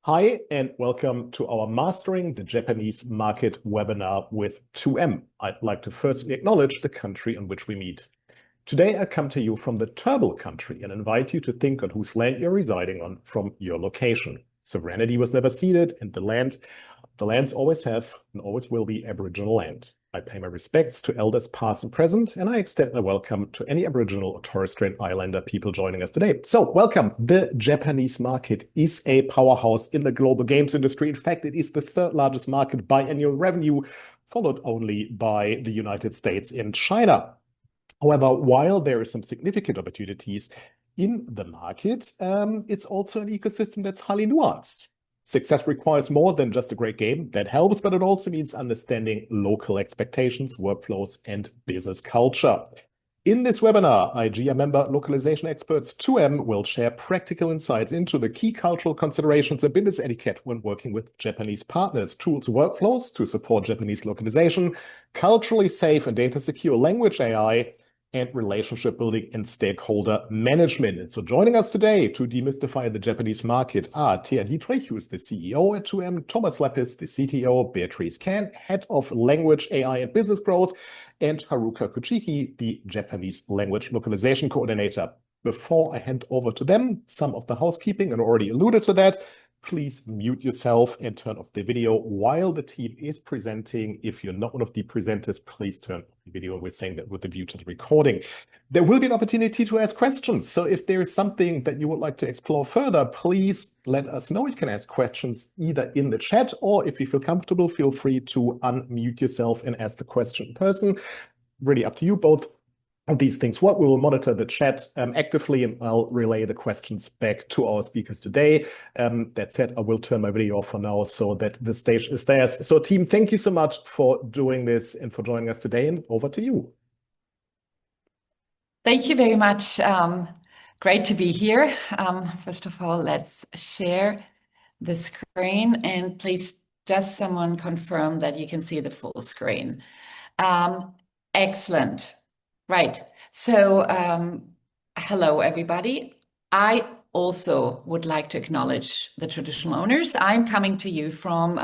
Hi, and welcome to our Mastering the Japanese Market webinar with 2M. I'd like to firstly acknowledge the country on which we meet. Today, I come to you from the Turrbal country and invite you to think on whose land you're residing on from your location. Sovereignty was never ceded, and the lands always have and always will be Aboriginal land. I pay my respects to elders past and present, and I extend my welcome to any Aboriginal or Torres Strait Islander people joining us today. So, welcome. The Japanese market is a powerhouse in the global games industry. In fact, it is the third largest market by annual revenue, followed only by the United States and China. However, while there are some significant opportunities in the market, it's also an ecosystem that's highly nuanced. Success requires more than just a great game. That helps, but it also means understanding local expectations, workflows, and business culture. In this webinar, IGEA member localization experts 2M will share practical insights into the key cultural considerations and business etiquette when working with Japanese partners, tools, workflows to support Japanese localization, culturally safe and data secure language AI, and relationship building and stakeholder management. And so joining us today to demystify the Japanese market are Thea Dietrich, who is the CEO at 2M, Thomas Leppis, the CTO, Beatrice Kan, Head of Language, AI and Business Growth, and Haruka Kuchiki, the Japanese Language Localization Coordinator. Before I hand over to them, some of the housekeeping, and already alluded to that. Please mute yourself and turn off the video while the team is presenting. If you're not one of the presenters, please turn off the video. We're saying that with the view to the recording. There will be an opportunity to ask questions. So if there is something that you would like to explore further, please let us know. You can ask questions either in the chat, or if you feel comfortable, feel free to unmute yourself and ask the question in person. Really up to you. Both of these things work. We will monitor the chat actively, and I'll relay the questions back to our speakers today. That said, I will turn my video off for now so that the stage is theirs. So team, thank you so much for doing this and for joining us today, and over to you. Thank you very much. Great to be here. First of all, let's share the screen, and please just someone confirm that you can see the full screen. Excellent. Right. So, hello, everybody. I also would like to acknowledge the traditional owners. I'm coming to you from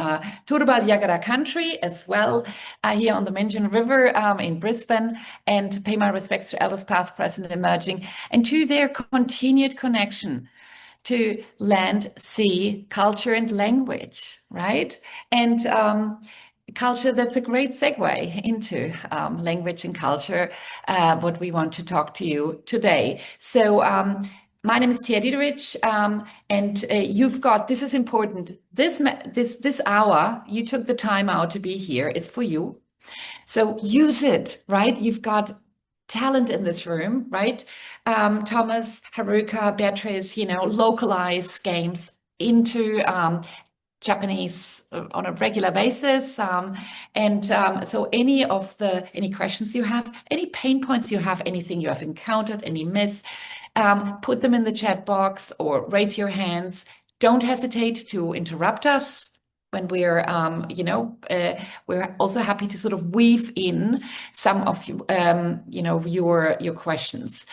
Turrbal Jagera country as well, here on the Menjin River in Brisbane, and to pay my respects to elders past, present, emerging, and to their continued connection to land, sea, culture, and language, right? And culture, that's a great segue into language and culture, what we want to talk to you today. So my name is Thea Dietrich, and you've got, this is important, this hour, you took the time out to be here, is for you. So use it, right? You've got talent in this room, right? Thomas, Haruka, Beatrice, localize games into Japanese on a regular basis, so any questions you have, any pain points you have, anything you have encountered, any myth, put them in the chat box or raise your hands. Don't hesitate to interrupt us when we're also happy to sort of weave in some of your questions.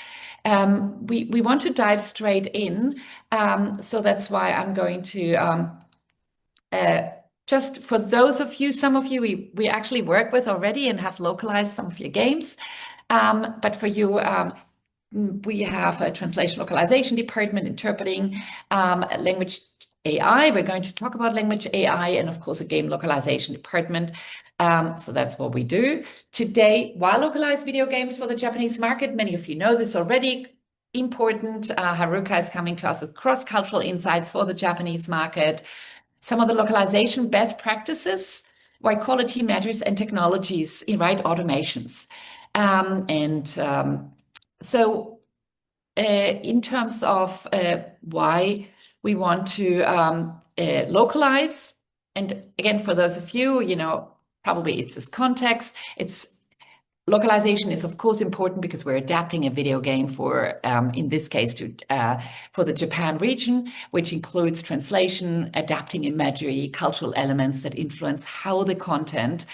We want to dive straight in, so that's why I'm going to. Just for those of you, some of you we actually work with already and have localized some of your games. But for you, we have a translation localization department, interpreting, language AI. We're going to talk about language AI, and of course a game localization department. So that's what we do. Today, why localize video games for the Japanese market? Many of you know this already. Important. Haruka is coming to us with cross-cultural insights for the Japanese market. Some of the localization best practices, why quality matters, and technologies, right? Automations. So in terms of why we want to localize, and again, for those of you, probably it's this context, localization is, of course, important because we're adapting a video game for, in this case, for the Japan region, which includes translation, adapting imagery, cultural elements that influence how the content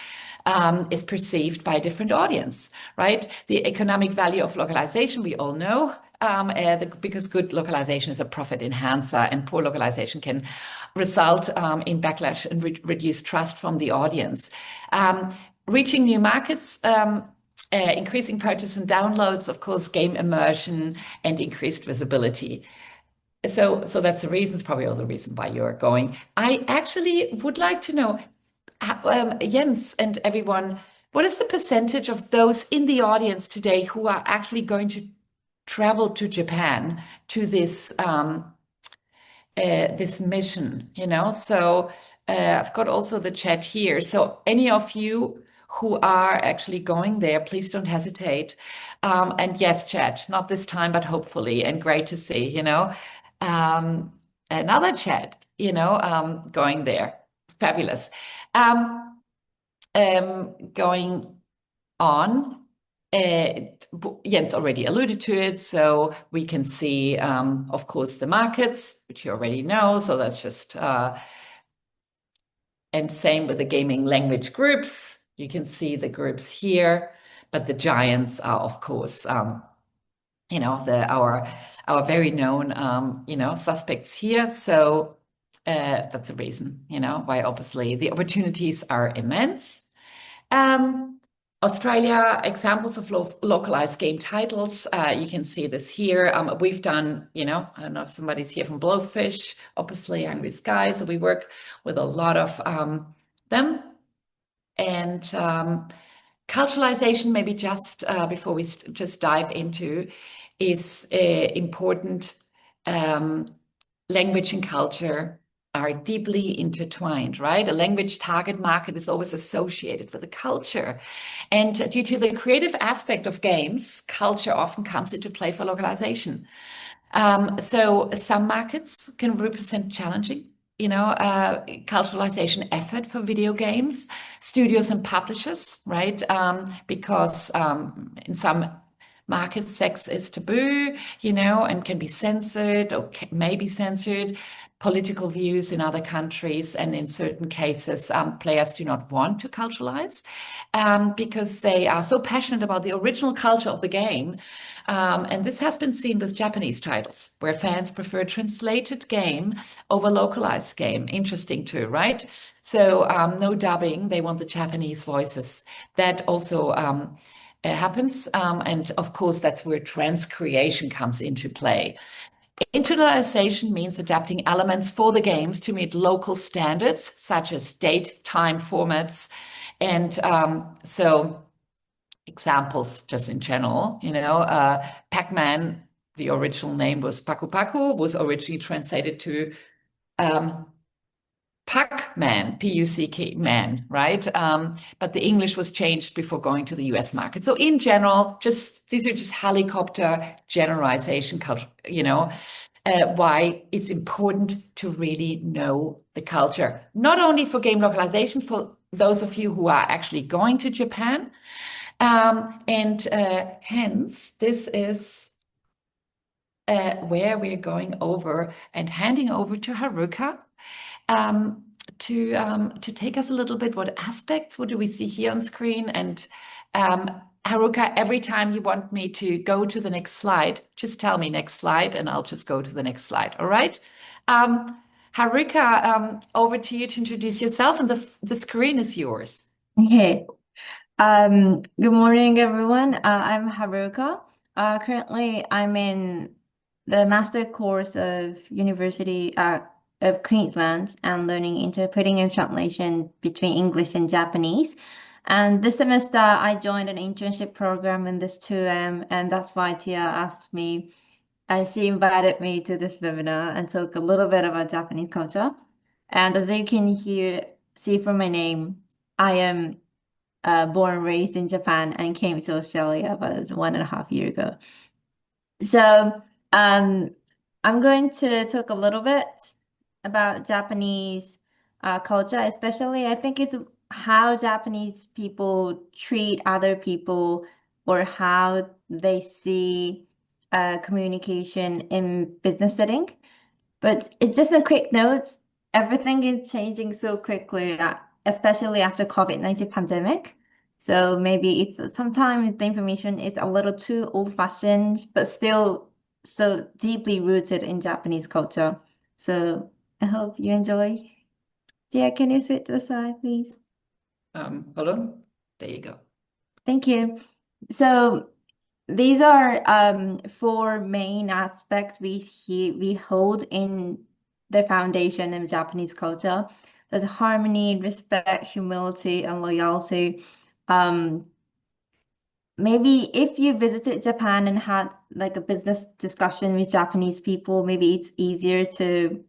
is perceived by a different audience, right? The economic value of localization, we all know, because good localization is a profit enhancer, and poor localization can result in backlash and reduce trust from the audience. Reaching new markets, increasing purchase and downloads, of course, game immersion and increased visibility. So that's the reason, probably all the reason why you're going. I actually would like to know, Jens and everyone, what is the percentage of those in the audience today who are actually going to travel to Japan to this this mission, you know? So I've got also the chat here. So any of you who are actually going there, please don't hesitate. And yes, chat, not this time, but hopefully, and great to see, you know, another chat, you know, going there. Fabulous. Going on, Jens already alluded to it, so we can see, of course, the markets, which you already know, so that's just, and same with the gaming language groups. You can see the groups here, but the giants are, of course, you know, our very known, you know, suspects here. So that's a reason, you know, why obviously the opportunities are immense. Australia, examples of localized game titles. You can see this here. We've done, you know, I don't know if somebody's here from Blowfish, obviously Hungry Sky. So we work with a lot of them. And culturalization, maybe just before we just dive into, is important. Language and culture are deeply intertwined, right? A language target market is always associated with a culture. And due to the creative aspect of games, culture often comes into play for localization. So some markets can represent challenging, you know, culturalization effort for video games, studios and publishers, right? Because in some markets, sex is taboo, you know, and can be censored or may be censored. Political views in other countries, and in certain cases, players do not want to culturalize because they are so passionate about the original culture of the game. And this has been seen with Japanese titles, where fans prefer translated game over localized game. Interesting too, right? So no dubbing, they want the Japanese voices. That also happens. And of course, that's where transcreation comes into play. Internationalization means adapting elements for the games to meet local standards, such as date, time, formats. And so examples just in general, you know, Pac-Man, the original name was Paku Paku, was originally translated to Puck-Man, P-U-C-K man, right? But the English was changed before going to the US market. So in general, just these are just helicopter generalization culture, you know, why it's important to really know the culture, not only for game localization, for those of you who are actually going to Japan. And hence, this is where we're going over and handing over to Haruka. To take us a little bit, what aspects, what do we see here on screen? And Haruka, every time you want me to go to the next slide, just tell me next slide and I'll just go to the next slide, all right? Haruka, over to you to introduce yourself, and the screen is yours. Okay. Good morning, everyone. I'm Haruka. Currently, I'm in the master course of University of Queensland and learning interpreting and translation between English and Japanese. And this semester, I joined an internship program in this 2M, and that's why Tia asked me, and she invited me to this webinar and talk a little bit about Japanese culture. And as you can see from my name, I am born and raised in Japan and came to Australia about 1.5 years ago. So I'm going to talk a little bit about Japanese culture, especially I think it's how Japanese people treat other people or how they see communication in business setting. But it's just a quick note, everything is changing so quickly, especially after COVID-19 pandemic. So maybe it's sometimes the information is a little too old-fashioned, but still so deeply rooted in Japanese culture. So I hope you enjoy. Yeah, can you switch to the side, please? Hold on. There you go. Thank you. So these are four main aspects we hold in the foundation of Japanese culture. There's harmony, respect, humility, and loyalty. Maybe if you visited Japan and had like a business discussion with Japanese people, maybe it's easier to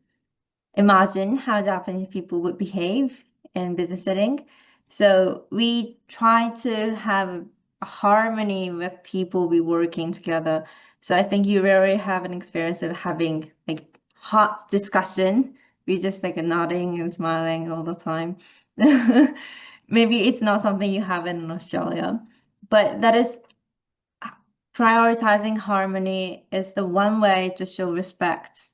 imagine how Japanese people would behave in business setting. So we try to have a harmony with people we working together. So I think you already have an experience of having like hot discussion. We just like nodding and smiling all the time. Maybe it's not something you have in Australia, but that is prioritizing harmony is the one way to show respect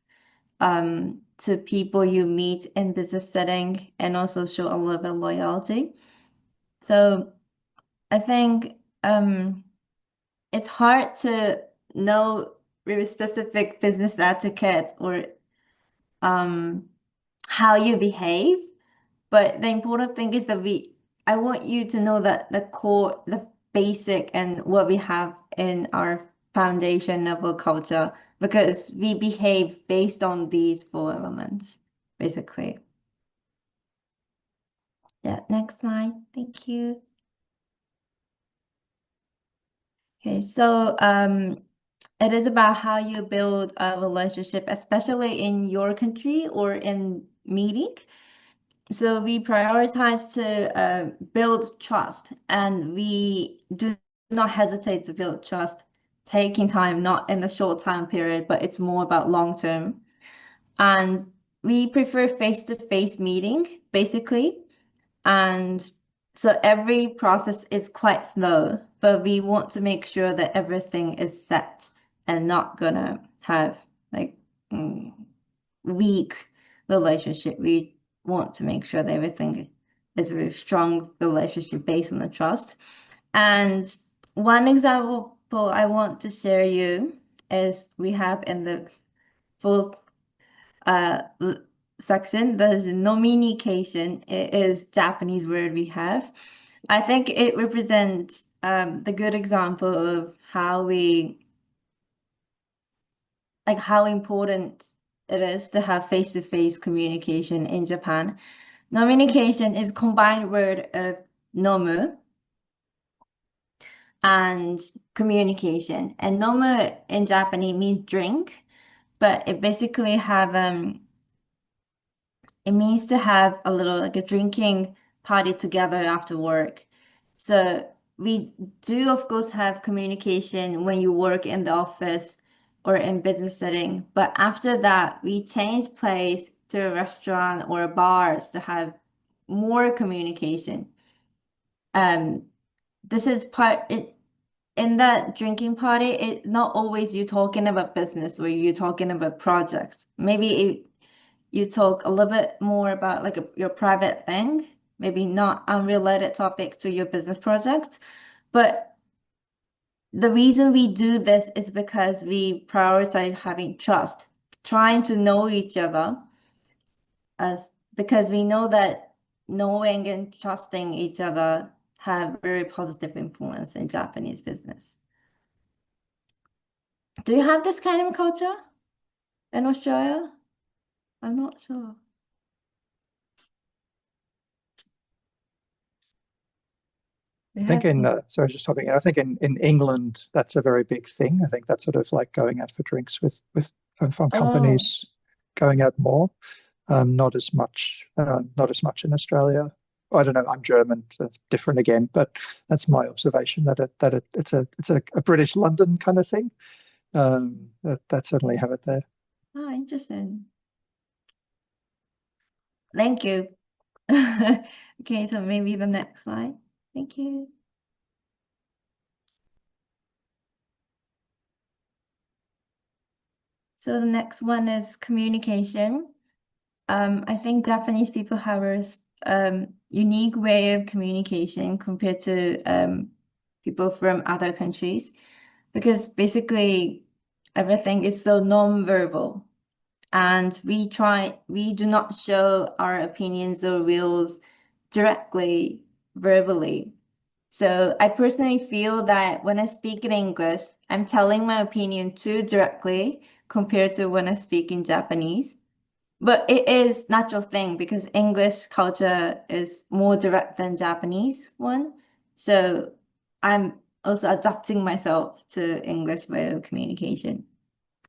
to people you meet in business setting and also show a little bit of loyalty. So I think it's hard to know really specific business etiquette or how you behave, but the important thing is that I want you to know that the core, the basic and what we have in our foundation of our culture, because we behave based on these four elements, basically. Yeah, next slide. Thank you. Okay, so it is about how you build a relationship, especially in your country or in meeting. So we prioritize to build trust, and we do not hesitate to build trust, taking time, not in the short time period, but it's more about long term. And we prefer face-to-face meeting, basically. And so every process is quite slow, but we want to make sure that everything is set and not gonna have like weak relationship. We want to make sure that everything is a very strong relationship based on the trust. And one example I want to share you is we have in the full uh, section, there's nominication. It is Japanese word we have. I think it represents the good example of how we like how important it is to have face-to-face communication in Japan. Nominication is combined word of nomu and communication. And nomu in Japanese means drink, but it basically have it means to have a little like a drinking party together after work. So we do of course have communication when you work in the office or in business setting, but after that we change place to a restaurant or a bars to have more communication. This is part it in that drinking party, it not always you talking about business or you talking about projects. Maybe you talk a little bit more about like your private thing, maybe not unrelated topic to your business project. But the reason we do this is because we prioritize having trust, trying to know each other, as because we know that knowing and trusting each other have very positive influence in Japanese business. Do you have this kind of culture in Australia? I'm not sure. I think sorry, just hopping in. I think in England that's a very big thing. I think that's sort of like going out for drinks with from companies going out more. Not as much in Australia. I don't know. I'm German, so it's different again. But that's my observation that it's a British London kind of thing. That certainly have it there. Oh, interesting. Thank you. Okay, so maybe the next slide. Thank you. So the next one is communication. I think Japanese people have a unique way of communication compared to people from other countries, because basically everything is so non-verbal. And we do not show our opinions or views directly, verbally. So I personally feel that when I speak in English, I'm telling my opinion too directly compared to when I speak in Japanese. But it is natural thing because English culture is more direct than Japanese one. So I'm also adapting myself to English way of communication.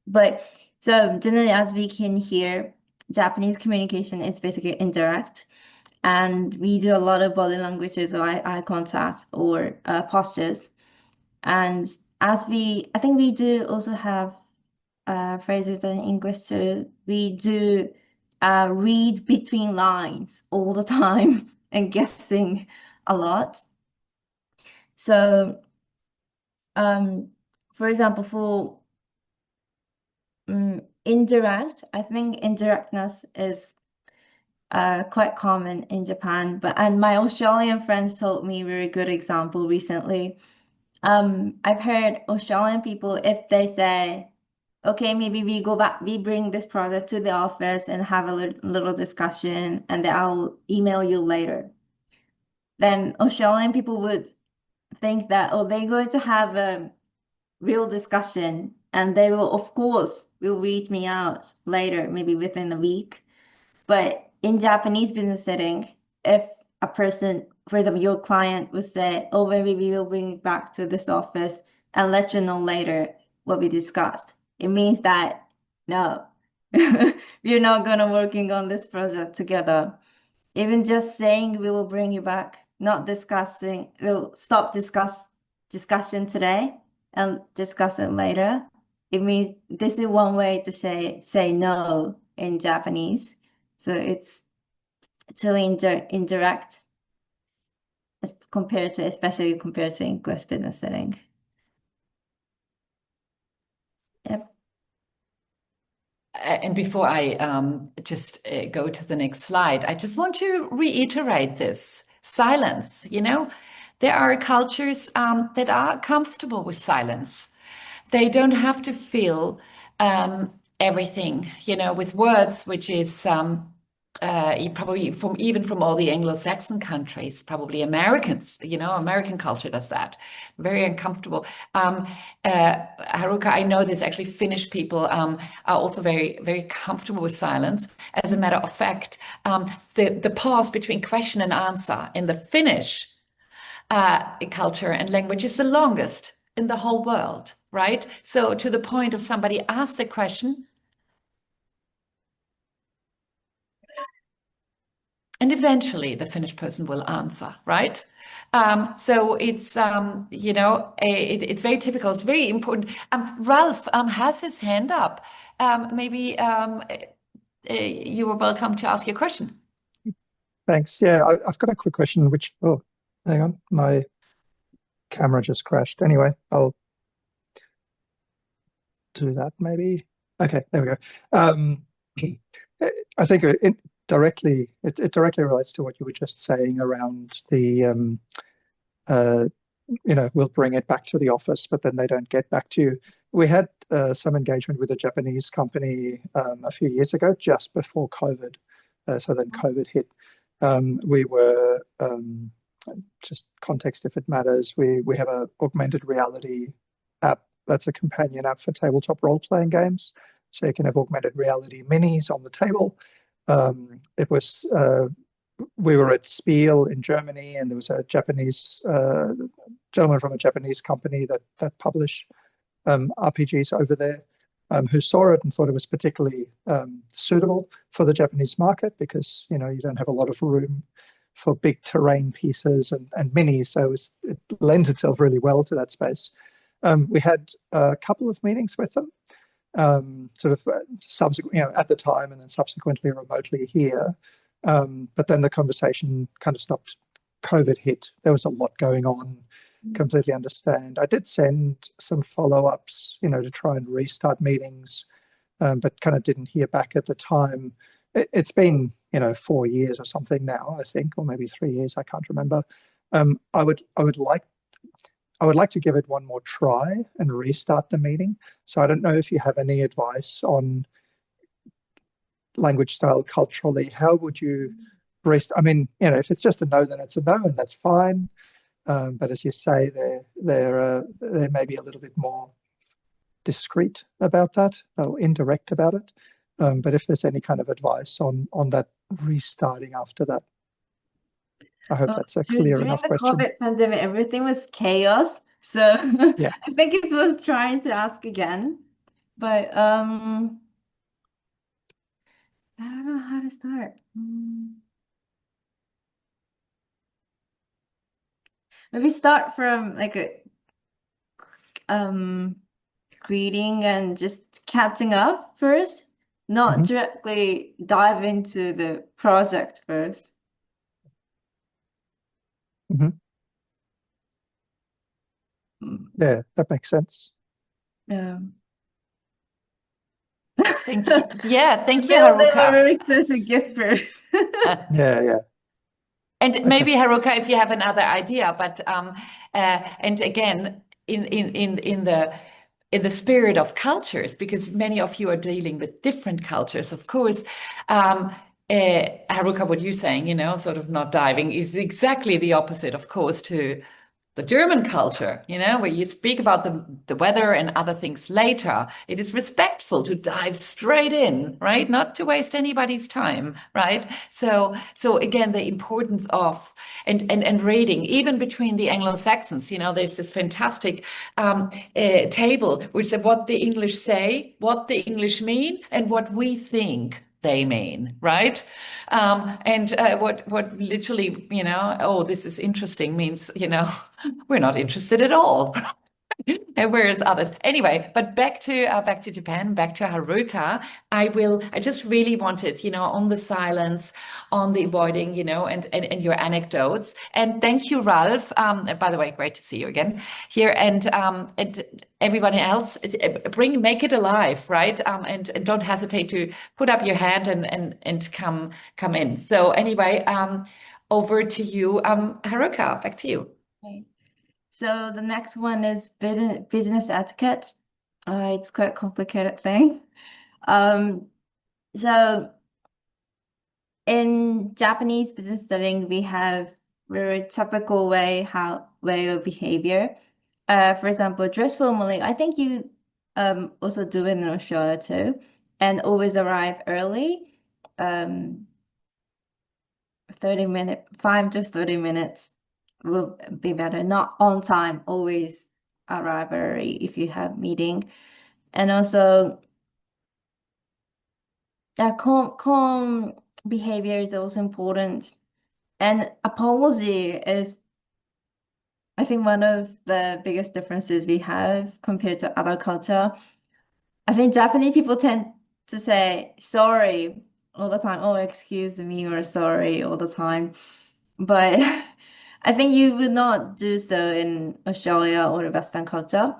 But so generally, as we can hear, Japanese communication is basically indirect, and we do a lot of body languages or eye contact or postures. And I think we do also have phrases in English too. We do read between lines all the time and guessing a lot. So, for example, for indirect, I think indirectness is quite common in Japan. And my Australian friends told me a very good example recently. I've heard Australian people, if they say, okay, maybe we go back, we bring this project to the office and have a little discussion, and then I'll email you later. Then Australian people would think that, oh, they're going to have a real discussion, and they will, of course, will reach me out later, maybe within a week. But in Japanese business setting, if a person, for example, your client would say, oh, maybe we will bring it back to this office and let you know later what we discussed. It means that, no, we're not going to working on this project together. Even just saying we will bring you back, not discussing, we'll stop discussion today and discuss it later. It means this is one way to say no in Japanese. So it's too indirect especially compared to English business setting. Yep. And before I just go to the next slide, I just want to reiterate this silence. You know, there are cultures that are comfortable with silence. They don't have to fill everything, you know, with words, which is probably from all the Anglo-Saxon countries, probably Americans, you know, American culture does that. Very uncomfortable. Haruka, I know this actually Finnish people are also very, very comfortable with silence. As a matter of fact, the pause between question and answer in the Finnish culture and language is the longest in the whole world, right? So to the point of somebody asked a question, and eventually the Finnish person will answer, right? So it's, you know, it's very typical. It's very important. Ralph has his hand up. Maybe you are welcome to ask your question. Thanks. Yeah, I've got a quick question, which, oh, hang on, my camera just crashed. Anyway, I'll do that maybe. Okay, there we go. I think it directly relates to what you were just saying around the you know, we'll bring it back to the office, but then they don't get back to you. We had some engagement with a Japanese company a few years ago, just before COVID. So then COVID hit. We were, just context if it matters, we have a augmented reality app that's a companion app for tabletop role-playing games. So you can have augmented reality minis on the table. It was we were at Spiel in Germany, and there was a Japanese gentleman from a Japanese company that published RPGs over there, who saw it and thought it was particularly suitable for the Japanese market because, you know, you don't have a lot of room for big terrain pieces and minis, so it lends itself really well to that space. We had a couple of meetings with them, sort of subsequent, you know, at the time, and then subsequently remotely here. But then the conversation kind of stopped. COVID hit. There was a lot going on. Completely understand. I did send some follow-ups, you know, to try and restart meetings, but kind of didn't hear back at the time. It's been, you know, 4 years or something now, I think, or maybe 3 years. I can't remember. I would I would like to give it one more try and restart the meeting. So I don't know if you have any advice on language style culturally. How would you I mean, if it's just a no, then it's a no, and that's fine. But as you say, they're maybe a little bit more discreet about that or indirect about it. But if there's any kind of advice on that restarting after that, I hope that's a clear During enough the question. COVID pandemic, everything was chaos. So Yeah. I think it was trying to ask again. But I don't know how to start. Maybe start from like a greeting and just catching up first, not directly dive into the project first. Yeah, that makes sense. Yeah. Thank you. Yeah, thank you, Build them a Haruka. very expensive gift first. Yeah. And maybe Haruka, if you have another idea, but and again, in the spirit of cultures, because many of you are dealing with different cultures, of course. Haruka, what you're saying, sort of not diving, is exactly the opposite, of course, to the German culture, where you speak about the weather and other things later. It is respectful to dive straight in, right? Not to waste anybody's time, right? So again, the importance of and reading, even between the Anglo-Saxons, there's this fantastic table which said what the English say, what the English mean, and what we think they mean, right? And what literally, oh, this is interesting means, we're not interested at all. And whereas others, anyway, but back to Japan, back to Haruka. I just really wanted, on the silence, on the avoiding, and your anecdotes. And thank you, Ralph. By the way, great to see you again here. And everybody else, make it alive, right? And don't hesitate to put up your hand and come in. So anyway, over to you, Haruka. Back to you. Okay. So the next one is business etiquette. It's quite a complicated thing. So in Japanese business setting, we have very typical way of behavior. For example, dress formally. I think you also do it in Australia too, and always arrive early. 5 to 30 minutes will be better. Not on time, always arrive early if you have meeting. And also calm behavior is also important. And apology is, I think, one of the biggest differences we have compared to other culture. I think Japanese people tend to say sorry all the time. Oh, excuse me, or sorry all the time. But I think you would not do so in Australia or Western culture.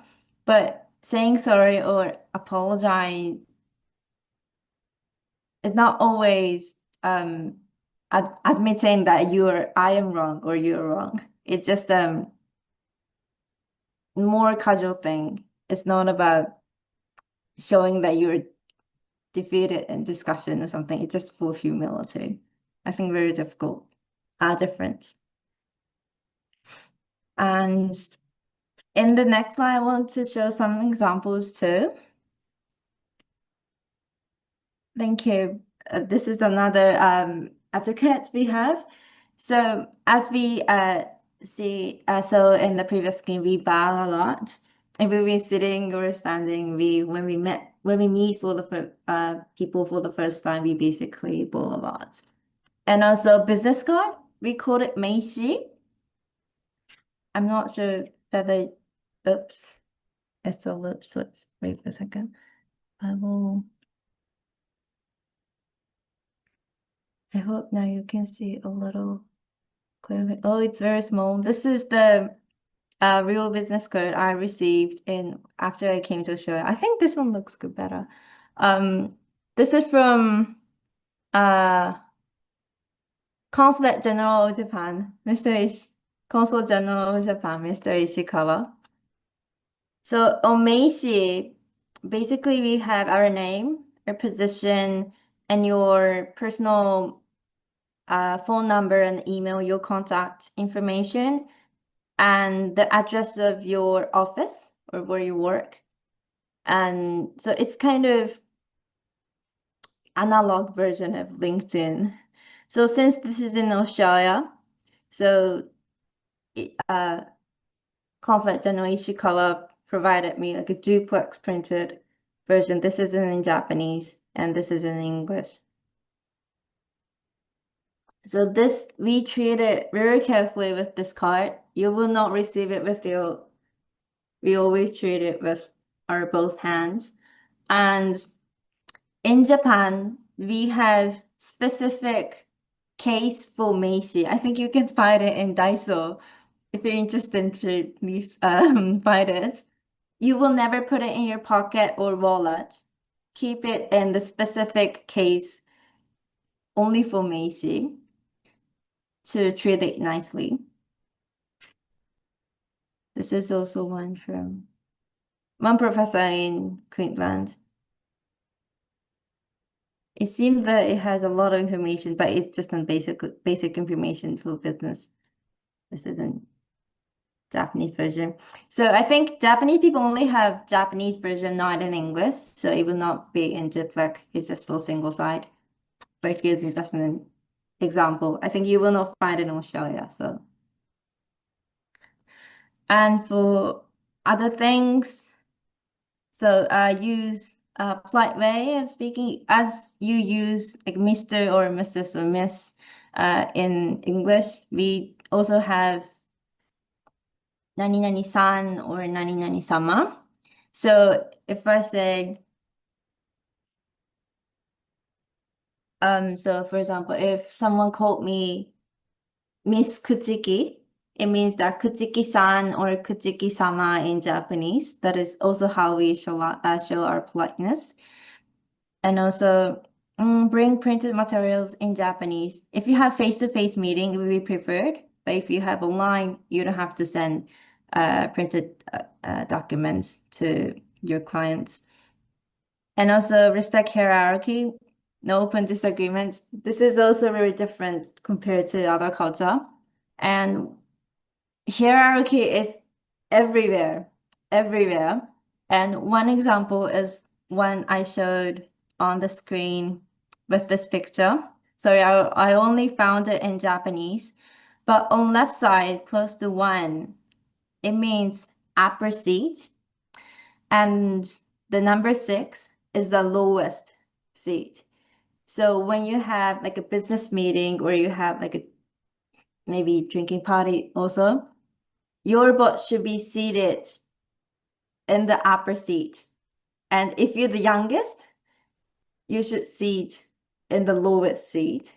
But saying sorry or apologize is not always admitting that I am wrong or you're wrong. It's just more casual thing. It's not about showing that you're defeated in discussion or something. It's just full humility. I think very difficult, different. And in the next slide, I want to show some examples too. Thank you. This is another etiquette we have. So as we see, so in the previous scheme, we bow a lot. And when we're sitting or standing, when we meet for the people for the first time, we basically bow a lot. And also business card, we call it meishi. I'm not sure whether, oops, it's a little, wait for a second. I hope now you can see a little clearly. Oh, it's very small. This is the real business card I received after I came to Australia. I think this one looks good better. This is from Consulate General of Japan, Mr. Consul General of Japan, Mr. Ishikawa. So on Meishi, basically we have our name, our position, and your personal phone number and email, your contact information, and the address of your office or where you work. And so it's kind of analog version of LinkedIn. So since this is in Australia, so Conflict General Ishikawa provided me like a duplex printed version. This is in Japanese and this is in English. So this, we treat it very carefully with this card. You will not receive it with your, we always treat it with our both hands. And in Japan, we have specific case for Meishi. I think you can find it in Daiso. If you're interested, please find it. You will never put it in your pocket or wallet. Keep it in the specific case only for Meishi to treat it nicely. This is also one from one professor in Queensland. It seems that it has a lot of information, but it's just a basic information for business. This isn't Japanese version. So I think Japanese people only have Japanese version, not in English. So it will not be in duplex. It's just for single side. But it gives you just an example. I think you will not find it in Australia. So, and for other things, so use a polite way of speaking as you use like Mr. or Mrs. or Miss in English. We also have nani nani san or nani nani sama. So if I say, so for example, if someone called me Miss Kuchiki, it means that Kuchiki-san or Kuchiki-sama in Japanese. That is also how we show our politeness. And also bring printed materials in Japanese. If you have face-to-face meeting, it would be preferred. But if you have online, you don't have to send printed documents to your clients. And also respect hierarchy, no open disagreements. This is also very different compared to other culture. And hierarchy is everywhere, everywhere. And one example is one I showed on the screen with this picture. Sorry, I only found it in Japanese, but on left side, close to 1, it means upper seat. And the number 6 is the lowest seat. So when you have like a business meeting or you have like a maybe drinking party also, your boss should be seated in the upper seat. And if you're the youngest, you should sit in the lowest seat.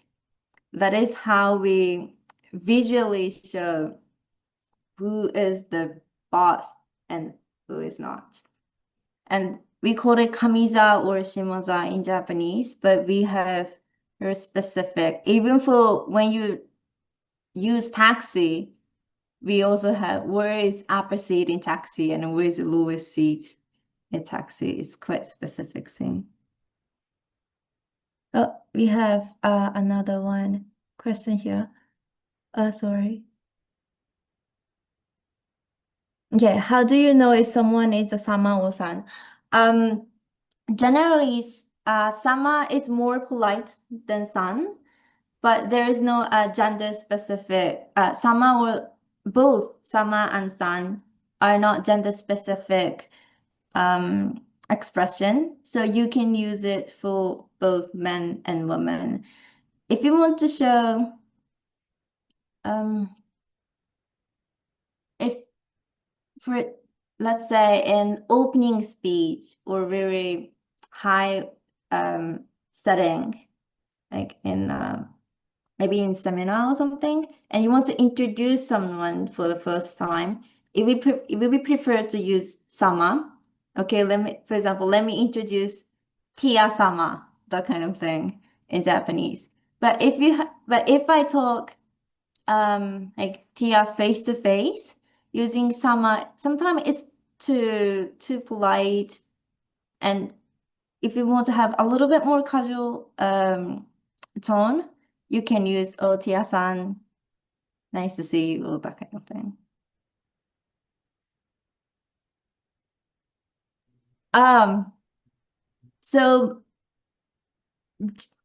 That is how we visually show who is the boss and who is not. And we call it kamiza or shimoza in Japanese, but we have very specific, even for when you use taxi, we also have where is upper seat in taxi and where is the lowest seat in taxi. It's quite specific thing. Oh, we have another one question here. Sorry. Yeah, how do you know if someone is a sama or san? Generally, sama is more polite than san, but there is no gender specific. Sama or both sama and san are not gender specific expression. So you can use it for both men and women. If you want to show, if for let's say an opening speech or very high setting, like in maybe in seminar or something, and you want to introduce someone for the first time, it will be preferred to use sama. Okay, for example, let me introduce Tia-sama, that kind of thing in Japanese. But if I talk like tia face to face using sama. Sometimes it's too polite, and if you want to have a little bit more casual tone, you can use oh tia-san, nice to see you, that kind of thing. So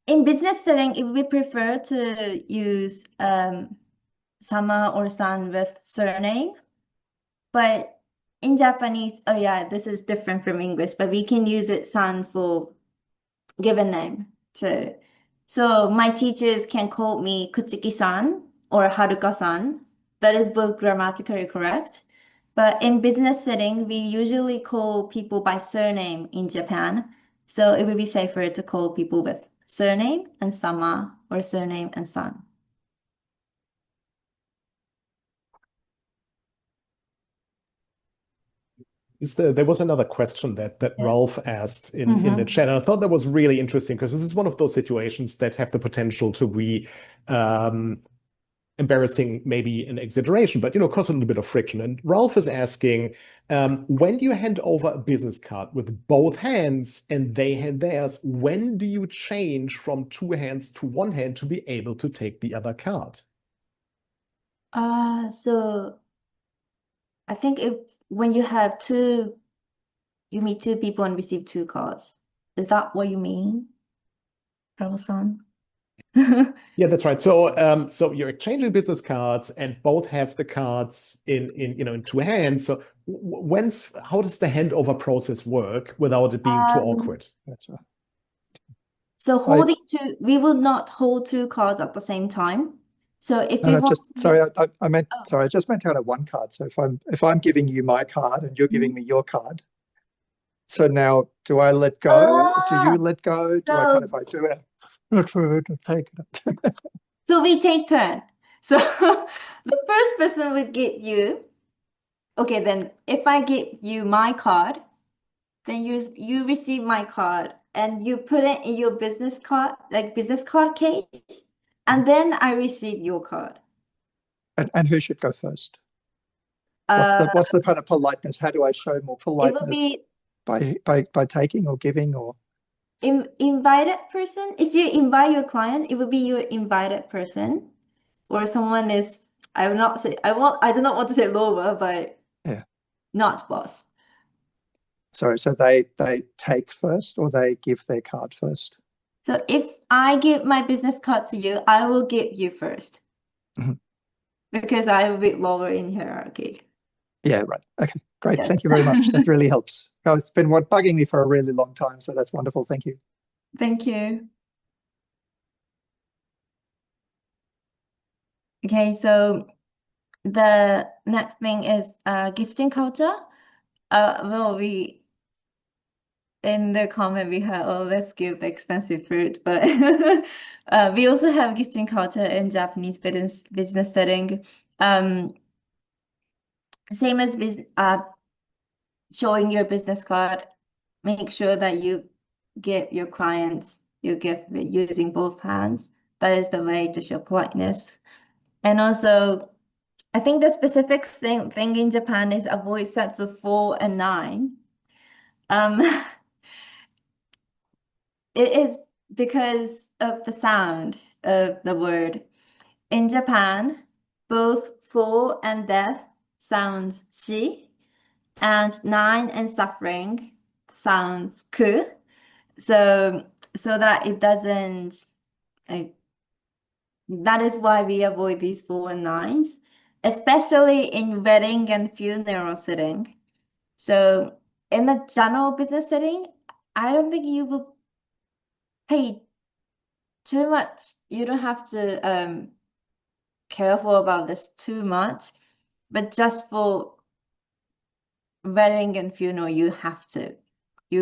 in business setting, if we prefer to use sama or san with surname, but in Japanese, oh yeah, this is different from English, but we can use it san for given name too. So my teachers can call me Kuchiki-san or Haruka-san. That is both grammatically correct. But in business setting, we usually call people by surname in Japan. So it would be safer to call people with surname and sama or surname and san. There was another question that Ralph asked in the chat, and I thought that was really interesting because this is one of those situations that have the potential to be embarrassing, maybe an exaggeration, but cause a little bit of friction. And Ralph is asking, when you hand over a business card with both hands and they hand theirs, when do you change from two hands to one hand to be able to take the other card? So I think when you have you meet two people and receive two cards. Is that what you mean, Carol-san? Yeah, that's right. So you're exchanging business cards and both have the cards in two hands. So how does the handover process work without it being too awkward? Gotcha. So we will not hold two cards at the same time. So if we want sorry, I just meant out of one card. So if I'm giving you my card and you're giving me your card, so now do I let go? Do you let go? Do I kind of do it? Take it. So we take turn. So the first person would give you. Okay, then if I give you my card, then you receive my card and you put it in your business card case, and then I receive your card. And who should go first? What's the kind of politeness? How do I show more politeness? It will be by taking or giving or invited person. If you invite your client, it will be your invited person, or someone is. I do not want to say lower, but yeah, not boss. Sorry, so they take first or they give their card first? So if I give my business card to you, I will give you first. Because I'm a bit lower in hierarchy. Yeah, right. Okay, great. Yes. Thank you very much. That really helps. It's been bugging me for a really long time, so that's wonderful. Thank you. Thank you. Okay, so the next thing is gifting culture. In the comment we had, oh, let's give the expensive fruit, but we also have gifting culture in Japanese business setting. Same as showing your business card, make sure that you give your clients your gift using both hands. That is the way to show politeness. And also, I think the specific thing in Japan is avoid sets of 4 and 9. It is because of the sound of the word. In Japan, both 4 and death sounds shi, and 9 and suffering sounds ku. So that it doesn't, that is why we avoid these 4 and 9s, especially in wedding and funeral setting. So in the general business setting, I don't think you will pay too much. You don't have to careful about this too much, but just for wedding and funeral, you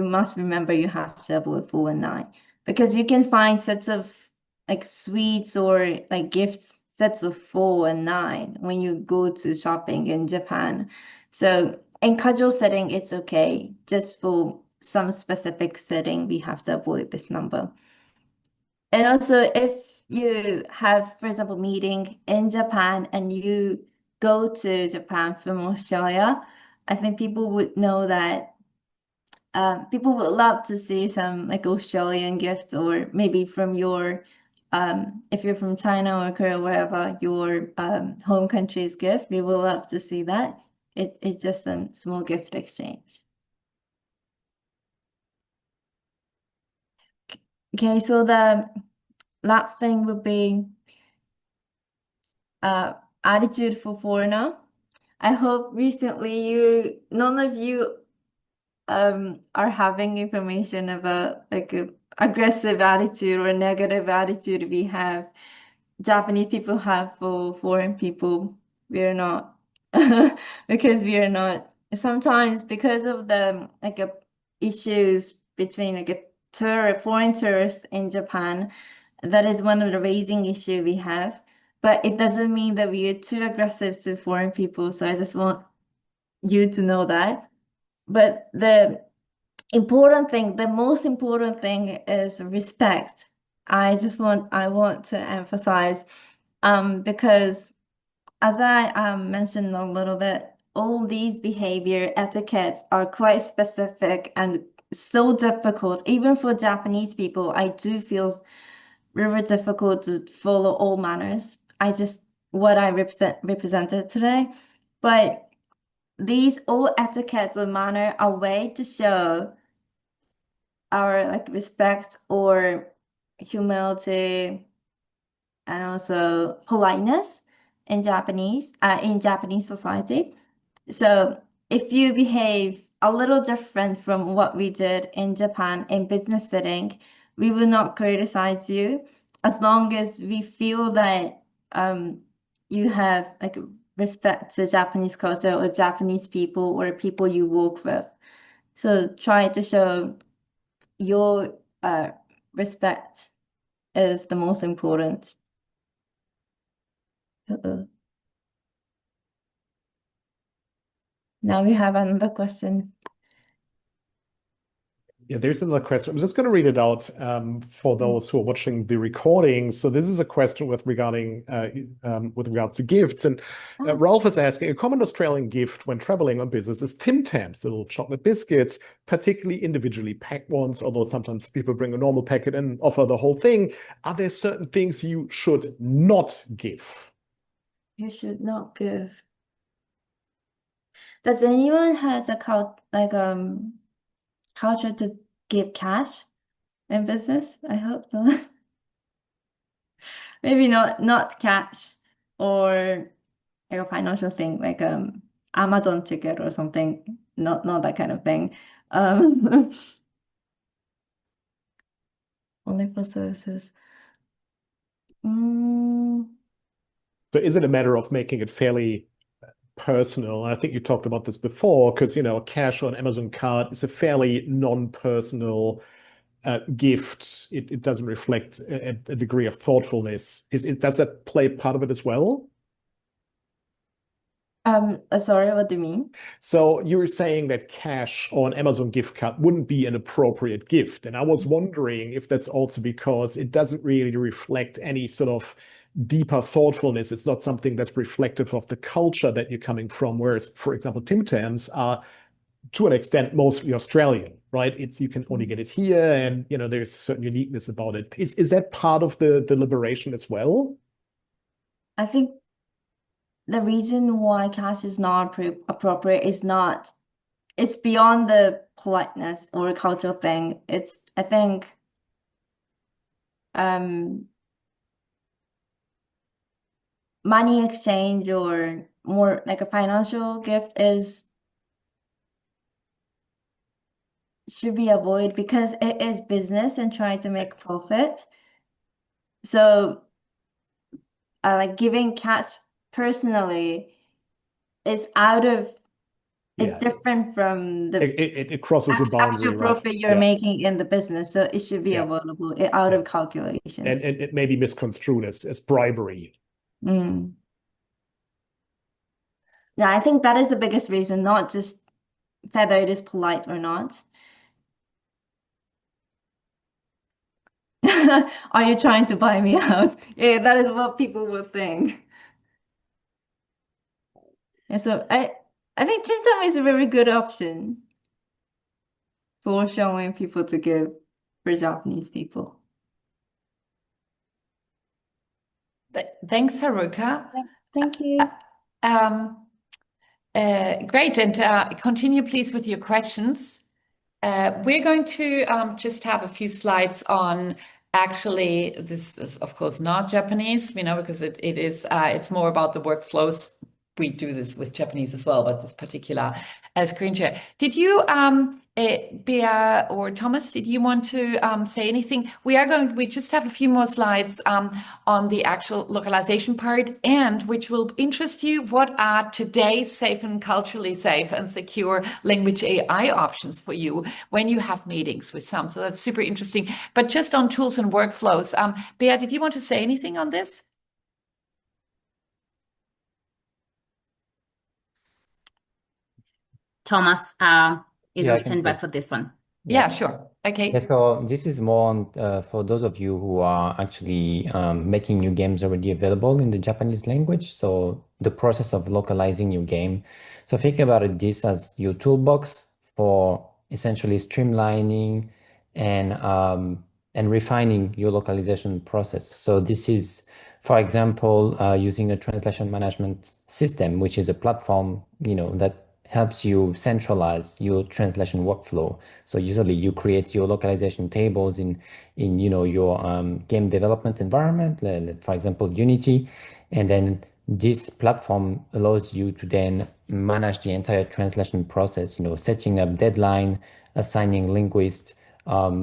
must remember you have to avoid 4 and 9, because you can find sets of like sweets or like gifts sets of 4 and 9 when you go to shopping in Japan. So in casual setting, it's okay. Just for some specific setting, we have to avoid this number. And also, if you have, for example, meeting in Japan and you go to Japan from Australia, I think people would know that people would love to see some like Australian gifts or maybe from your if you're from China or Korea, wherever your home country's gift, they will love to see that. It's just a small gift exchange. Okay, so the last thing would be attitude for foreigner. I hope recently none of you are having information about like a aggressive attitude or negative attitude we have Japanese people have for foreign people. We are not because we are not sometimes because of the like issues between like a foreign tourists in Japan. That is one of the raising issue we have. But it doesn't mean that we are too aggressive to foreign people. So I just want you to know that. But the important thing, the most important thing is respect. I want to emphasize, because as I mentioned a little bit, all these behavior etiquettes are quite specific and so difficult. Even for Japanese people, I do feel very difficult to follow all manners. I just what I represented today, but these all etiquettes or manner are way to show our like respect or humility and also politeness in Japanese society. So if you behave a little different from what we did in Japan in business setting, we will not criticize you as long as we feel that you have like respect to Japanese culture or Japanese people or people you work with. So try to show your respect is the most important. Now we have another question. Yeah, there's another question. I'm just going to read it out for those who are watching the recording. So this is a question with regards to gifts, and Ralph is asking: a common Australian gift when traveling on business is Tim Tams, the little chocolate biscuits, particularly individually packed ones. Although sometimes people bring a normal packet and offer the whole thing. Are there certain things you should not give? You should not give. Does anyone has a culture to give cash in business? I hope not. Maybe not cash or like a financial thing, like Amazon ticket or something. Not that kind of thing. Only for services. So is it a matter of making it fairly personal? I think you talked about this before, because cash or an Amazon card is a fairly non-personal gift. It doesn't reflect a degree of thoughtfulness. Does that play part of it as well? Sorry, what do you mean? So you were saying that cash or an Amazon gift card wouldn't be an appropriate gift. And I was wondering if that's also because it doesn't really reflect any sort of deeper thoughtfulness. It's not something that's reflective of the culture that you're coming from. Whereas, for example, Tim Tams are to an extent mostly Australian, right? You can only get it here, and there's certain uniqueness about it. Is that part of the deliberation as well? I think the reason why cash is not appropriate is it's beyond the politeness or cultural thing. I think money exchange or more like a financial gift should be avoided because it is business and trying to make profit. So like giving cash personally is it's different from the it crosses a boundary, actual profit you're making in the business. So it should be avoidable out of calculation. And it may be misconstrued as bribery. Yeah, I think that is the biggest reason, not just whether it is polite or not. Are you trying to buy me out? Yeah, that is what people will think. And so I think Timtam is a very good option for showing people to give for Japanese people. Thanks, Haruka. Thank you. Great, and continue please with your questions. We're going to just have a few slides on, actually, this is of course not Japanese, because it's more about the workflows. We do this with Japanese as well, but this particular screen share. Did you, Bea or Thomas, did you want to say anything? We just have a few more slides on the actual localization part, and which will interest you, what are today's safe and culturally safe and secure language AI options for you when you have meetings with some. So that's super interesting. But just on tools and workflows, Bea, did you want to say anything on this? Thomas is Yeah, on I can standby take. for this one. Yeah, sure. Okay. Yeah, so this is more on, for those of you who are actually making new games already available in the Japanese language. So the process of localizing your game. So think about it, this as your toolbox for essentially streamlining and refining your localization process. So this is, for example, using a translation management system, which is a platform, that helps you centralize your translation workflow. So usually you create your localization tables in your game development environment, for example, Unity, and then this platform allows you to then manage the entire translation process, setting up deadline, assigning linguist,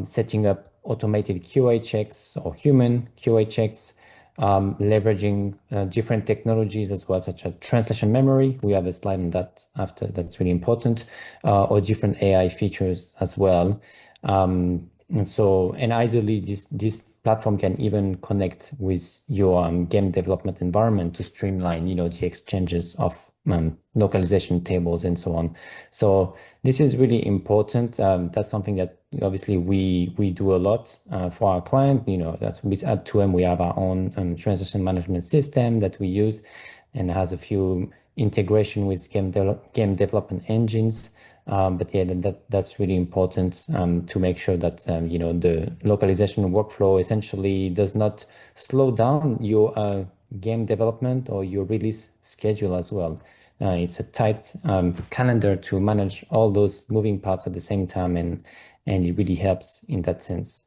setting up automated QA checks or human QA checks, leveraging different technologies as well, such as translation memory. We have a slide on that after, that's really important, or different AI features as well. And ideally, this platform can even connect with your game development environment to streamline, the exchanges of localization tables and so on. So this is really important. That's something that obviously we do a lot for our client. That's at 2M, we have our own translation management system that we use, and has a few integration with game development engines. But yeah, that's really important to make sure that the localization workflow essentially does not slow down your game development or your release schedule as well. It's a tight calendar to manage all those moving parts at the same time, and it really helps in that sense.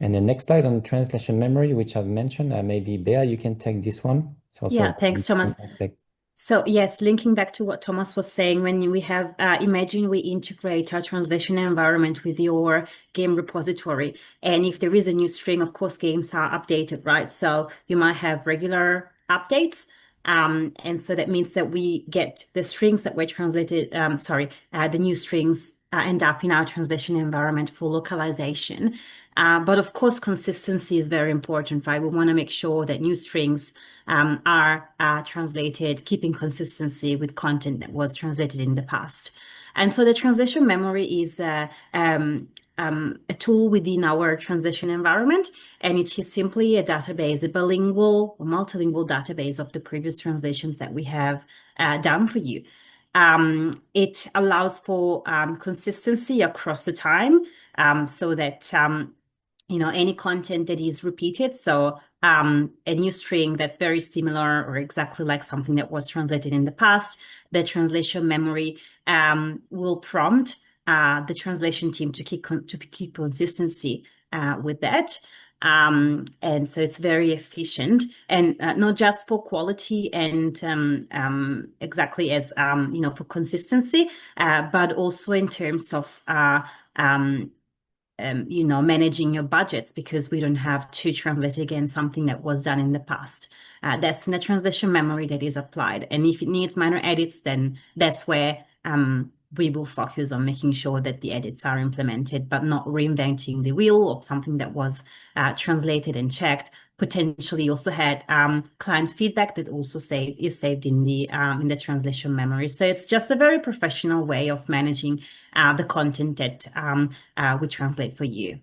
And the next slide on translation memory, which I've mentioned, maybe Bea, you can take this one. It's also Yeah, thanks, Thomas. So yes, linking back to what Thomas was saying, when we have, imagine we integrate our translation environment with your game repository. And if there is a new string, of course, games are updated, right? So you might have regular updates. And so that means that we get the strings that were translated, the new strings end up in our translation environment for localization. But of course, consistency is very important, right? We want to make sure that new strings are translated, keeping consistency with content that was translated in the past. And so the translation memory is a tool within our translation environment, and it is simply a database, a bilingual or multilingual database of the previous translations that we have done for you. It allows for consistency across the time, so that any content that is repeated. So a new string that's very similar or exactly like something that was translated in the past, the translation memory will prompt the translation team to keep consistency with that. And so it's very efficient, and not just for quality and exactly as for consistency, but also in terms of managing your budgets, because we don't have to translate again something that was done in the past. That's in the translation memory that is applied. And if it needs minor edits, then that's where we will focus on making sure that the edits are implemented, but not reinventing the wheel of something that was translated and checked. Potentially also had client feedback that also is saved in the translation memory. So it's just a very professional way of managing the content that we translate for you.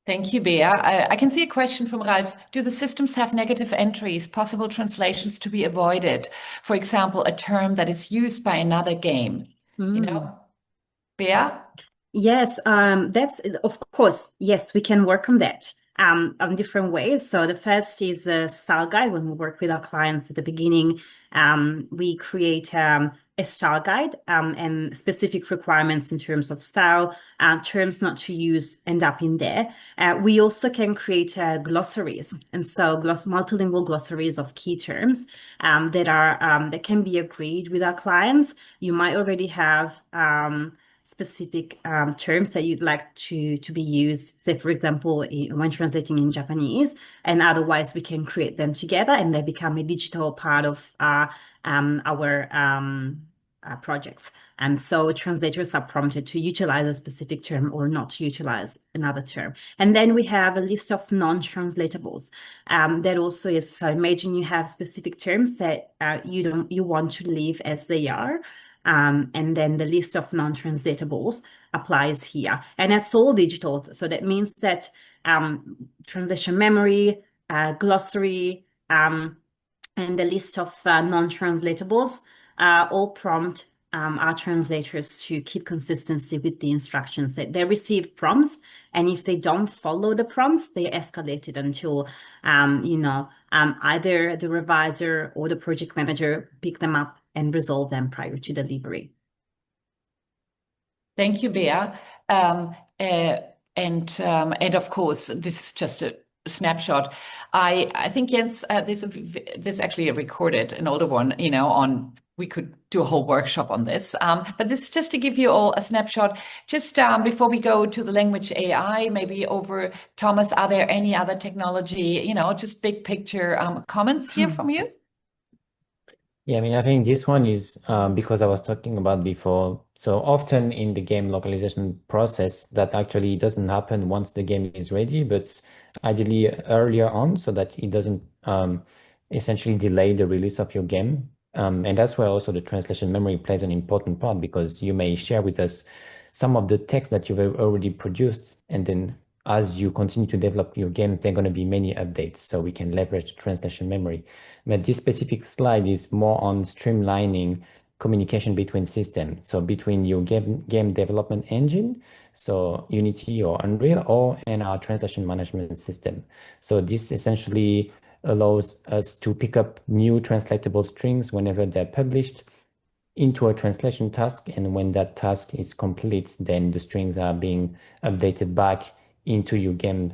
Thank you, Bea. I can see a question from Ralph. Do the systems have negative entries, possible translations to be avoided? For example, a term that is used by another game. You know, Bea? Yes, that's of course, yes, we can work on that on different ways. So the first is a style guide. When we work with our clients at the beginning, we create a style guide and specific requirements in terms of style, terms not to use end up in there. We also can create glossaries, and so multilingual glossaries of key terms that can be agreed with our clients. You might already have specific terms that you'd like to be used, say, for example, when translating in Japanese, and otherwise we can create them together and they become a digital part of our projects. And so translators are prompted to utilize a specific term or not to utilize another term. And then we have a list of non-translatables. That also is, so imagine you have specific terms that you want to leave as they are. And then the list of non-translatables applies here. And that's all digital. So that means that translation memory, glossary, and the list of non-translatables all prompt our translators to keep consistency with the instructions. That they receive prompts, and if they don't follow the prompts, they escalate it until either the reviser or the project manager pick them up and resolve them prior to delivery. Thank you, Bea. And of course, this is just a snapshot. I think, Jens, this actually recorded, an older one, we could do a whole workshop on this. But this is just to give you all a snapshot. Just before we go to the language AI, maybe over Thomas, are there any other technology, just big picture comments here from you? Yeah, I mean, I think this one is because I was talking about before. So often in the game localization process, that actually doesn't happen once the game is ready, but ideally earlier on, so that it doesn't essentially delay the release of your game. And that's where also the translation memory plays an important part, because you may share with us some of the text that you've already produced, and then as you continue to develop your game, there are going to be many updates, so we can leverage translation memory. But this specific slide is more on streamlining communication between systems, so between your game development engine, so Unity or Unreal, and our translation management system. So this essentially allows us to pick up new translatable strings whenever they're published into a translation task, and when that task is complete, then the strings are being updated back into your game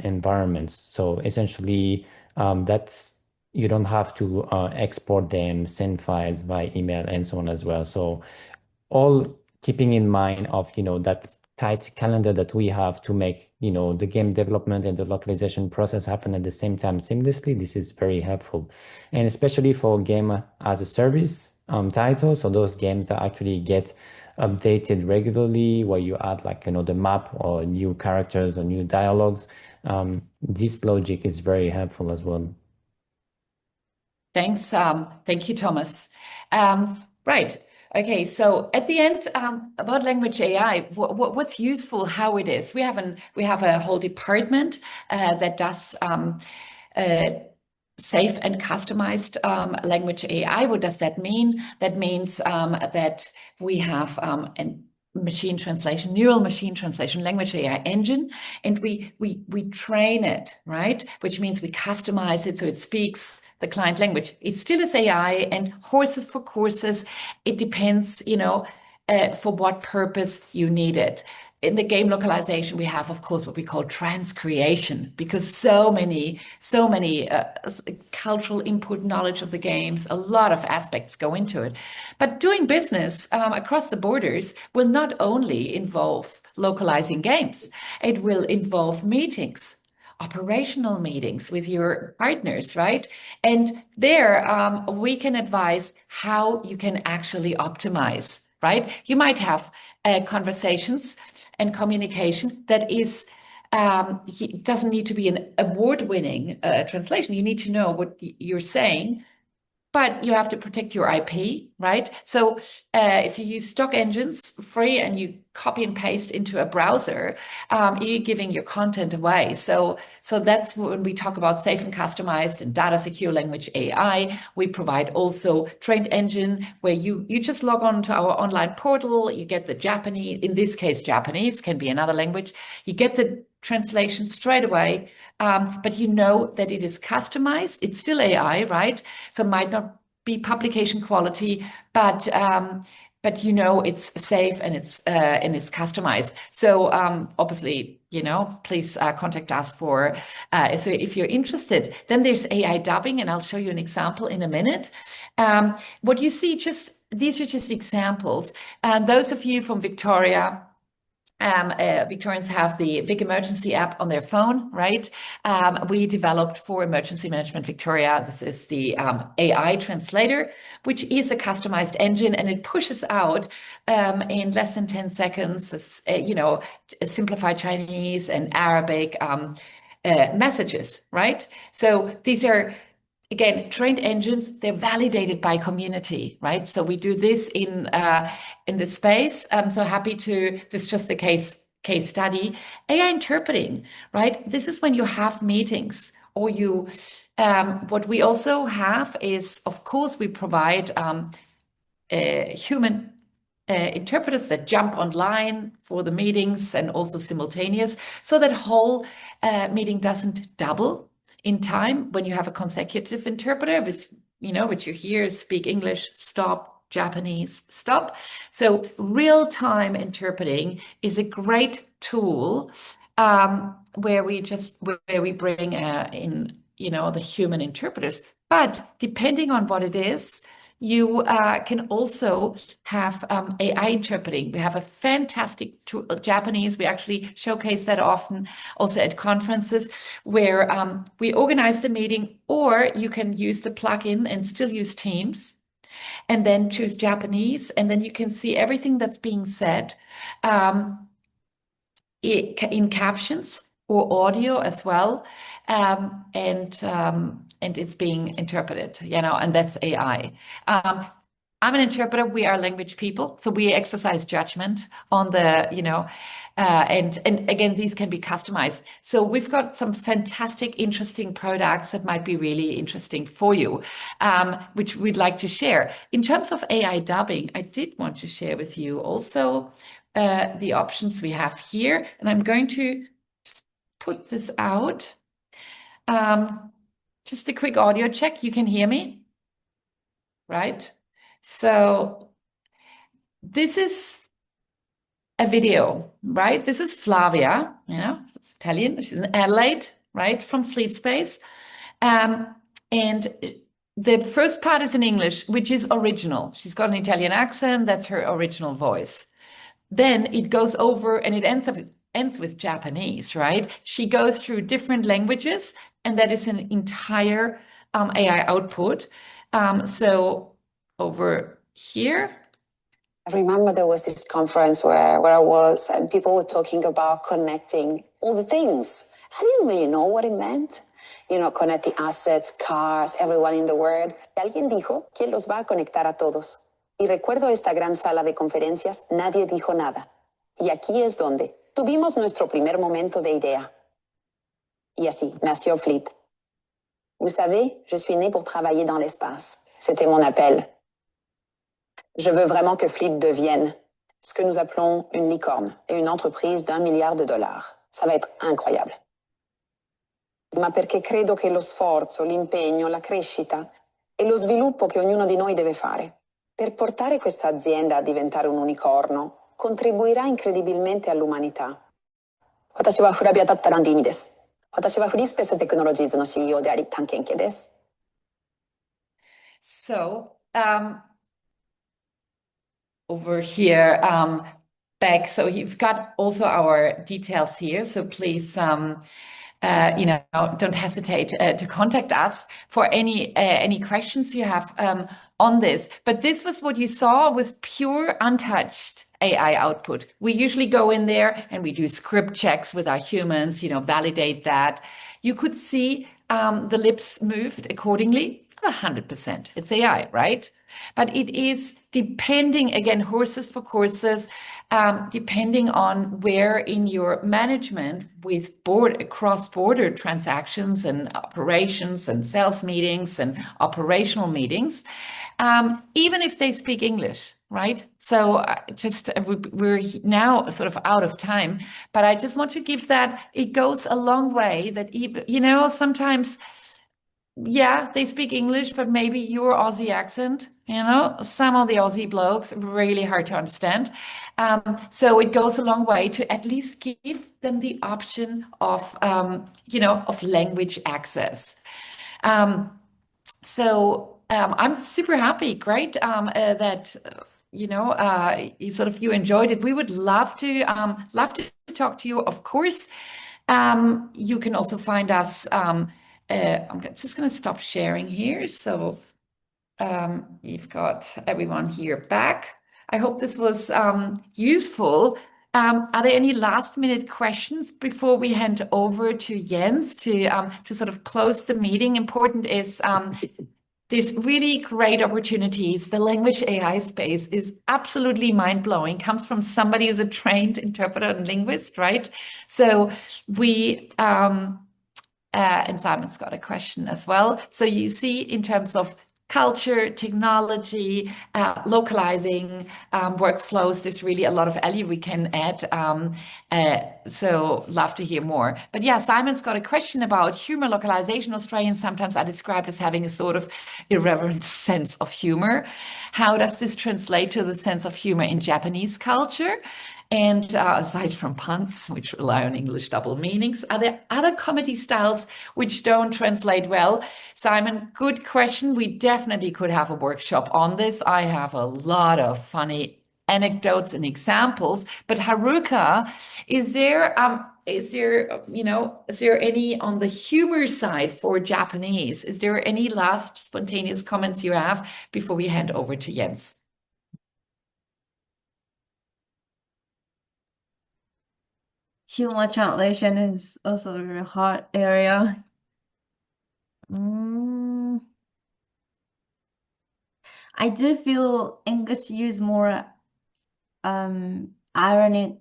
environments. So essentially, that's, you don't have to export them, send files by email, and so on as well. So all keeping in mind of that tight calendar that we have to make the game development and the localization process happen at the same time seamlessly. This is very helpful, and especially for game as a service titles, so those games that actually get updated regularly, where you add the map or new characters or new dialogues. This logic is very helpful as well. Thanks. Thank you, Thomas. Right. Okay, so at the end, about language AI, what's useful, how it is. We have a whole department that does safe and customized language AI. What does that mean? That means that we have machine translation, neural machine translation, language AI engine, and we train it, right? Which means we customize it so it speaks the client language. It still is AI, and horses for courses. It depends, for what purpose you need it. In the game localization, we have, of course, what we call transcreation, because so many cultural input, knowledge of the games, a lot of aspects go into it. But doing business across the borders will not only involve localizing games, it will involve meetings, operational meetings with your partners, right? And there we can advise how you can actually optimize, right? You might have conversations and communication that is doesn't need to be an award-winning translation. You need to know what you're saying, but you have to protect your IP, right? So if you use stock engines free and you copy and paste into a browser, you're giving your content away. So that's when we talk about safe and customized and data secure language AI. We provide also trained engine where you just log on to our online portal, you get the Japanese, in this case, Japanese, can be another language. You get the translation straight away, but you know that it is customized. It's still AI, right? So it might not be publication quality, but you know it's safe and it's customized. So obviously, you know, please contact us for so if you're interested. Then there's AI dubbing, and I'll show you an example in a minute. What you see, these are just examples. Those of you from Victoria, Victorians have the Vic Emergency app on their phone, right? We developed for Emergency Management Victoria. This is the AI translator, which is a customized engine, and it pushes out in less than 10 seconds, this, you know, simplified Chinese and Arabic messages, right? So these are, again, trained engines. They're validated by community, right? So we do this in this space. I'm so happy to. This is just a case study. AI interpreting, right? This is when you have meetings, or you. What we also have is, of course, we provide human interpreters that jump online for the meetings and also simultaneous, so that whole meeting doesn't double in time. When you have a consecutive interpreter, which you hear speak English, stop, Japanese, stop. So real-time interpreting is a great tool where we bring in, you know, the human interpreters. But depending on what it is, you can also have AI interpreting. We have a fantastic tool, Japanese. We actually showcase that often also at conferences, where we organize the meeting, or you can use the plugin and still use Teams, and then choose Japanese, and then you can see everything that's being said in captions or audio as well, and it's being interpreted, you know, and that's AI. I'm an interpreter. We are language people, so we exercise judgment on the, you know, and again, these can be customized. So we've got some fantastic, interesting products that might be really interesting for you, which we'd like to share. In terms of AI dubbing, I did want to share with you also the options we have here, and I'm going to just put this out. Just a quick audio check. You can hear me, right? So this is a video, right? This is Flavia, you know, it's Italian. She's in Adelaide, right, from Fleet Space. And the first part is in English, which is original. She's got an Italian accent. That's her original voice. Then it goes over and it ends with Japanese, right? She goes through different languages, and that is an entire AI output. So over here. I remember there was this conference where I was, and people were talking about connecting all the things. I didn't really know what it meant. You know, connecting assets, cars, everyone in the world. Y alguien dijo, ¿quién los va a conectar a todos? Y recuerdo esta gran sala de conferencias, nadie dijo nada. Y aquí es donde tuvimos nuestro primer momento de idea. Y así nació Fleet. Vous savez, je suis née pour travailler dans l'espace. C'était mon appel. Je veux vraiment que Fleet devienne ce que nous appelons une licorne et une entreprise d'1 milliard de dollars. Ça va être incroyable. Ma perché credo che lo sforzo, l'impegno, la crescita e lo sviluppo che ognuno di noi deve fare per portare questa azienda a diventare un unicorno contribuirà incredibilmente all'umanità. 私はフラビアだったランディーニです。私はフリースペーステクノロジーズの CEO であり探検家です。So, over here, back. So you've got also our details here. So please, you know, don't hesitate to contact us for any questions you have on this. But this was what you saw was pure, untouched AI output. We usually go in there and we do script checks with our humans, you know, validate that. You could see the lips moved accordingly. 100%. It's AI, right? But it is depending, again, horses for courses, depending on where in your management with cross-border transactions and operations and sales meetings and operational meetings, even if they speak English, right? So we're now sort of out of time, but I just want to give that, it goes a long way that, sometimes, yeah, they speak English, but maybe your Aussie accent, some of the Aussie blokes, really hard to understand. So it goes a long way to at least give them the option of, of language access. So I'm super happy, great, that you enjoyed it. We would love to talk to you, of course. You can also find us. I'm just going to stop sharing here. So you've got everyone here back. I hope this was useful. Are there any last-minute questions before we hand over to Jens to sort of close the meeting? Important is there's really great opportunities. The language AI space is absolutely mind-blowing. Comes from somebody who's a trained interpreter and linguist, right? So we and Simon's got a question as well. So you see, in terms of culture, technology, localizing workflows, there's really a lot of value we can add. So love to hear more. But yeah, Simon's got a question about humor localization. Australians sometimes are described as having a sort of irreverent sense of humor. How does this translate to the sense of humor in Japanese culture? And aside from puns, which rely on English double meanings, are there other comedy styles which don't translate well? Simon, good question. We definitely could have a workshop on this. I have a lot of funny anecdotes and examples. But Haruka, is there any on the humor side for Japanese? Is there any last spontaneous comments you have before we hand over to Jens? Humor translation is also a very hard area. I do feel English use more irony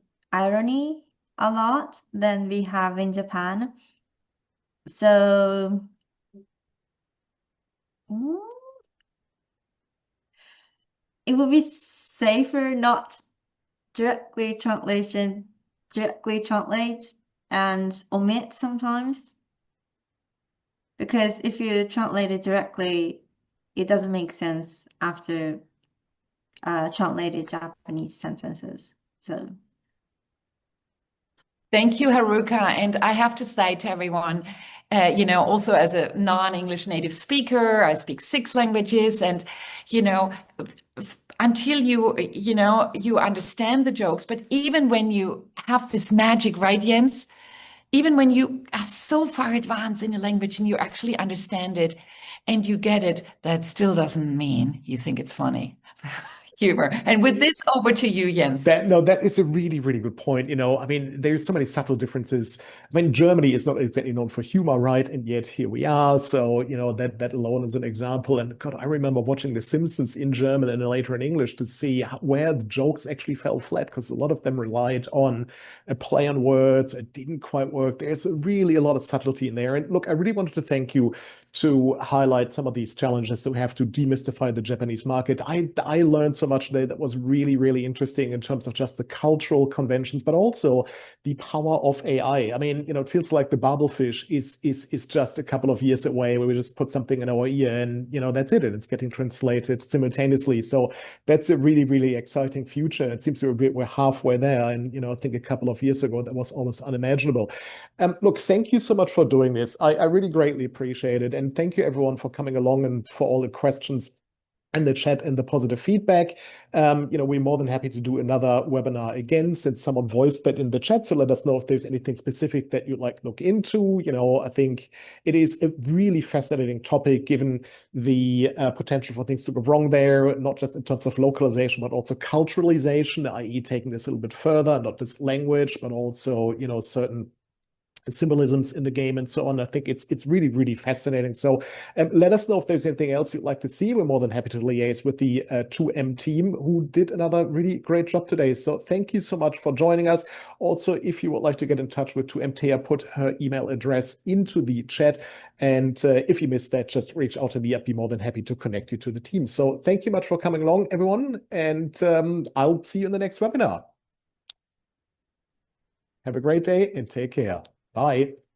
a lot than we have in Japan. So it would be safer not directly translate and omit sometimes, because if you translate it directly, it doesn't make sense after translated Japanese sentences. So thank you, Haruka. And I have to say to everyone, also as a non-English native speaker, I speak 6 languages, and until you understand the jokes, but even when you have this magic, right, Jens? Even when you are so far advanced in a language and you actually understand it and you get it, that still doesn't mean you think it's funny. Humor. And with this, over to you, Jens. That is a really, really good point. There's so many subtle differences. Germany is not exactly known for humor, right? And yet here we are. So, that alone is an example. And God, I remember watching The Simpsons in German and then later in English to see where the jokes actually fell flat, because a lot of them relied on a play on words. It didn't quite work. There's really a lot of subtlety in there. And look, I really wanted to thank you to highlight some of these challenges that we have to demystify the Japanese market. I learned so much today that was really, really interesting in terms of just the cultural conventions, but also the power of AI. It feels like the bubblefish is just a couple of years away, where we just put something in our ear and that's it, and it's getting translated simultaneously. So that's a really, really exciting future. It seems we're halfway there, and I think a couple of years ago that was almost unimaginable. Look, thank you so much for doing this. I really greatly appreciate it, and thank you everyone for coming along and for all the questions in the chat and the positive feedback. We're more than happy to do another webinar again, since someone voiced that in the chat. So let us know if there's anything specific that you'd like to look into. I think it is a really fascinating topic, given the potential for things to go wrong there, not just in terms of localization, but also culturalization, i.e. taking this a little bit further, not just language, but also, certain symbolisms in the game and so on. I think it's really, really fascinating. So let us know if there's anything else you'd like to see. We're more than happy to liaise with the 2M team, who did another really great job today. So thank you so much for joining us. Also, if you would like to get in touch with 2M, Thea put her email address into the chat. And if you missed that, just reach out to me. I'd be more than happy to connect you to the team. So thank you much for coming along, everyone. And I'll see you in the next webinar. Have a great day and take care. Bye.